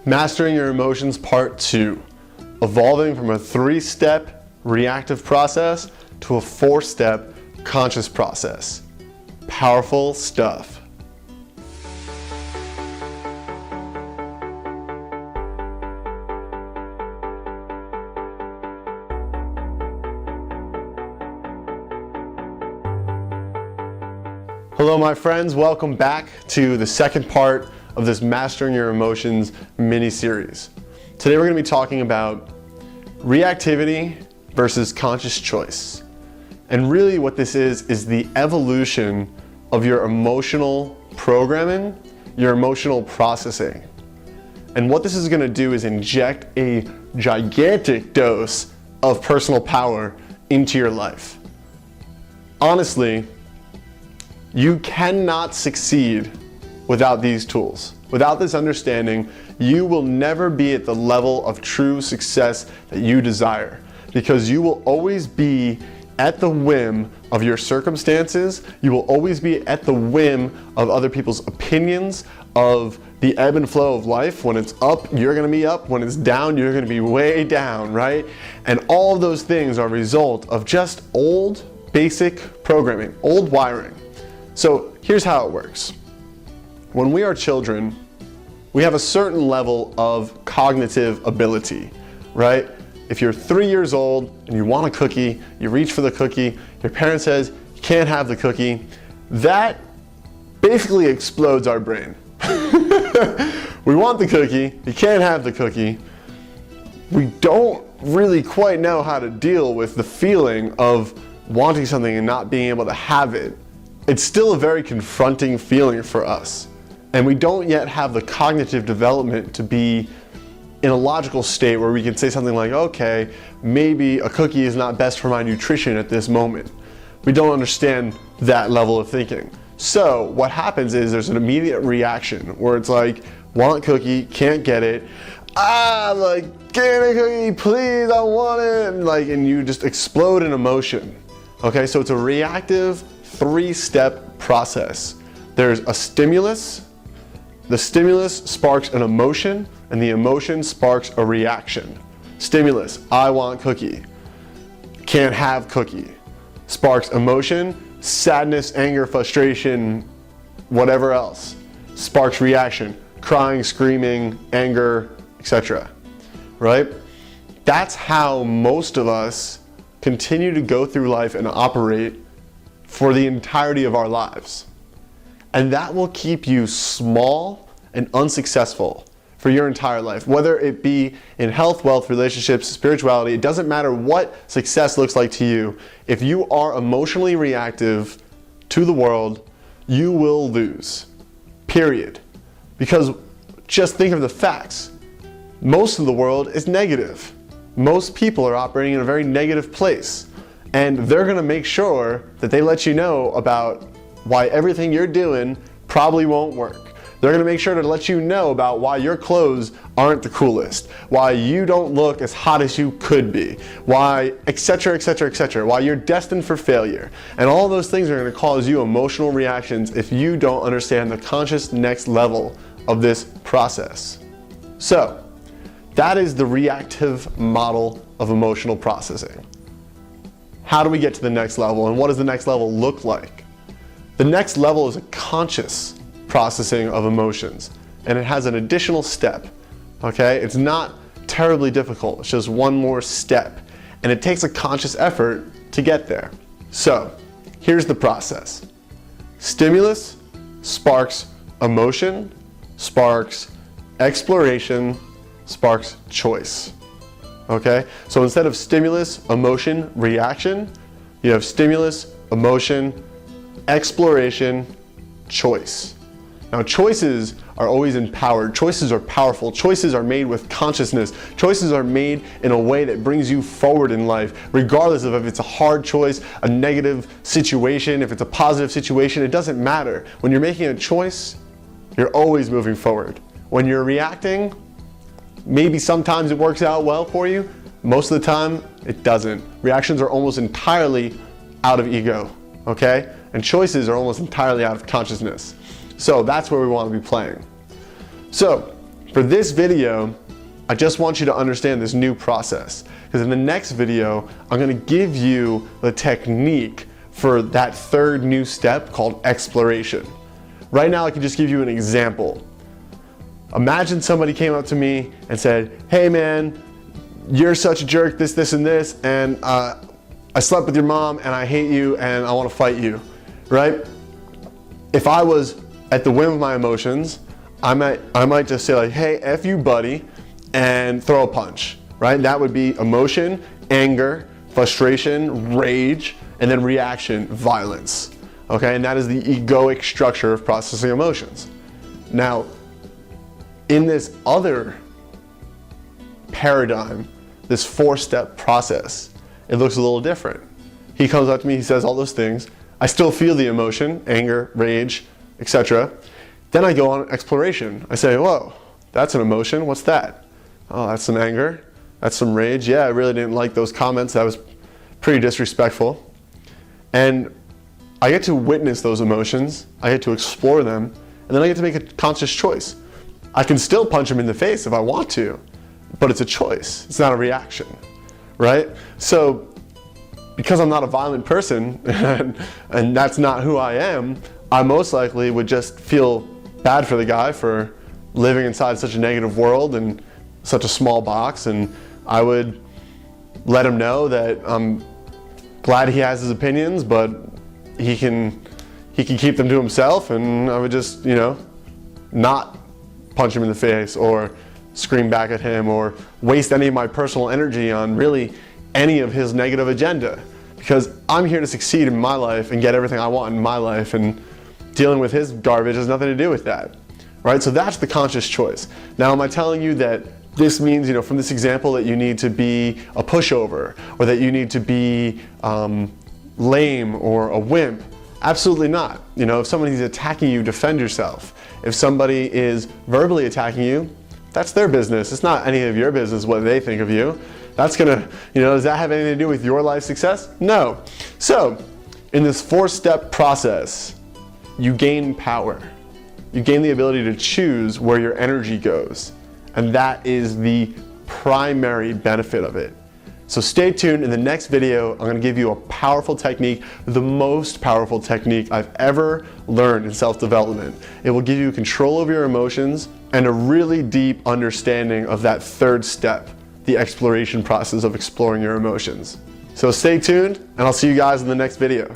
Mastering Your Emotions Part 2. Evolving from a 3-step reactive process to a 4-step conscious process. Powerful stuff. Hello my friends, welcome back to the second part of this Mastering Your Emotions mini-series. Today we're going to be talking about reactivity versus conscious choice. And really what this is the evolution of your emotional programming, your emotional processing. And what this is going to do is inject a gigantic dose of personal power into your life. Honestly, you cannot succeed without these tools. Without this understanding, you will never be at the level of true success that you desire, because you will always be at the whim of your circumstances. You will always be at the whim of other people's opinions, of the ebb and flow of life. When it's up, you're gonna be up. When it's down, you're gonna be way down, right? And all of those things are a result of just old basic programming, old wiring. So here's how it works. When we are children, we have a certain level of cognitive ability, right? If you're 3 years old and you want a cookie, you reach for the cookie, your parent says you can't have the cookie, that basically explodes our brain. We want the cookie, you can't have the cookie. We don't really quite know how to deal with the feeling of wanting something and not being able to have it. It's still a very confronting feeling for us. And we don't yet have the cognitive development to be in a logical state where we can say something like, okay, maybe a cookie is not best for my nutrition at this moment. We don't understand that level of thinking. So what happens is there's an immediate reaction where it's like, want cookie, can't get it. Like, get a cookie, please, I want it. And you just explode in emotion. Okay, so it's a reactive 3-step process. There's a stimulus. The stimulus sparks an emotion, and the emotion sparks a reaction. Stimulus, I want cookie. Can't have cookie. Sparks emotion, sadness, anger, frustration, whatever else. Sparks reaction, crying, screaming, anger, etc. Right? That's how most of us continue to go through life and operate for the entirety of our lives. And that will keep you small and unsuccessful for your entire life. Whether it be in health, wealth, relationships, spirituality, it doesn't matter what success looks like to you. If you are emotionally reactive to the world, you will lose. Period. Because just think of the facts. Most of the world is negative. Most people are operating in a very negative place. And they're gonna make sure that they let you know about why everything you're doing probably won't work. They're gonna make sure to let you know about why your clothes aren't the coolest, why you don't look as hot as you could be, why, etc., etc., etc., why you're destined for failure. And all those things are gonna cause you emotional reactions if you don't understand the conscious next level of this process. So, that is the reactive model of emotional processing. How do we get to the next level, and what does the next level look like? The next level is a conscious processing of emotions, and it has an additional step, okay? It's not terribly difficult, it's just one more step, and it takes a conscious effort to get there. So, here's the process. Stimulus sparks emotion, sparks exploration, sparks choice. Okay, so instead of stimulus, emotion, reaction, you have stimulus, emotion, exploration, choice. Now choices are always empowered. Choices are powerful. Choices are made with consciousness. Choices are made in a way that brings you forward in life, regardless of if it's a hard choice, a negative situation, if it's a positive situation, it doesn't matter. When you're making a choice, you're always moving forward. When you're reacting, maybe sometimes it works out well for you, most of the time it doesn't. Reactions are almost entirely out of ego, okay? And choices are almost entirely out of consciousness. So that's where we want to be playing. So For this video, I just want you to understand this new process, because in the next video, I'm going to give you the technique for that third new step called exploration. Right now, I can just give you an example. Imagine somebody came up to me and said, "Hey man, you're such a jerk, this, and this, and I slept with your mom and I hate you and I want to fight you," right? If I was at the whim of my emotions, I might just say like, "Hey, F you buddy," and throw a punch, right? That would be emotion, anger, frustration, rage, and then reaction, violence, okay? And that is the egoic structure of processing emotions. Now, in this other paradigm, this four-step process, it looks a little different. He comes up to me, he says all those things. I still feel the emotion, anger, rage, etc. Then I go on exploration. I say, "Whoa, that's an emotion, what's that? Oh, that's some anger, that's some rage. Yeah, I really didn't like those comments, that was pretty disrespectful." And I get to witness those emotions, I get to explore them, and then I get to make a conscious choice. I can still punch him in the face if I want to, but it's a choice, it's not a reaction, right? So, because I'm not a violent person, and that's not who I am, I most likely would just feel bad for the guy for living inside such a negative world and such a small box, and I would let him know that I'm glad he has his opinions, but he can keep them to himself, and I would just, not punch him in the face or scream back at him or waste any of my personal energy on really any of his negative agenda, because I'm here to succeed in my life and get everything I want in my life, and dealing with his garbage has nothing to do with that, right? So that's the conscious choice. Now, am I telling you that this means, from this example, that you need to be a pushover or that you need to be lame or a wimp? Absolutely not. If somebody's attacking you, defend yourself. If somebody is verbally attacking you, that's their business. It's not any of your business what they think of you. That's gonna, does that have anything to do with your life success? No. So, in this four-step process, you gain power. You gain the ability to choose where your energy goes. And that is the primary benefit of it. So stay tuned. In the next video, I'm going to give you a powerful technique, the most powerful technique I've ever learned in self-development. It will give you control over your emotions and a really deep understanding of that third step, the exploration process of exploring your emotions. So stay tuned, and I'll see you guys in the next video.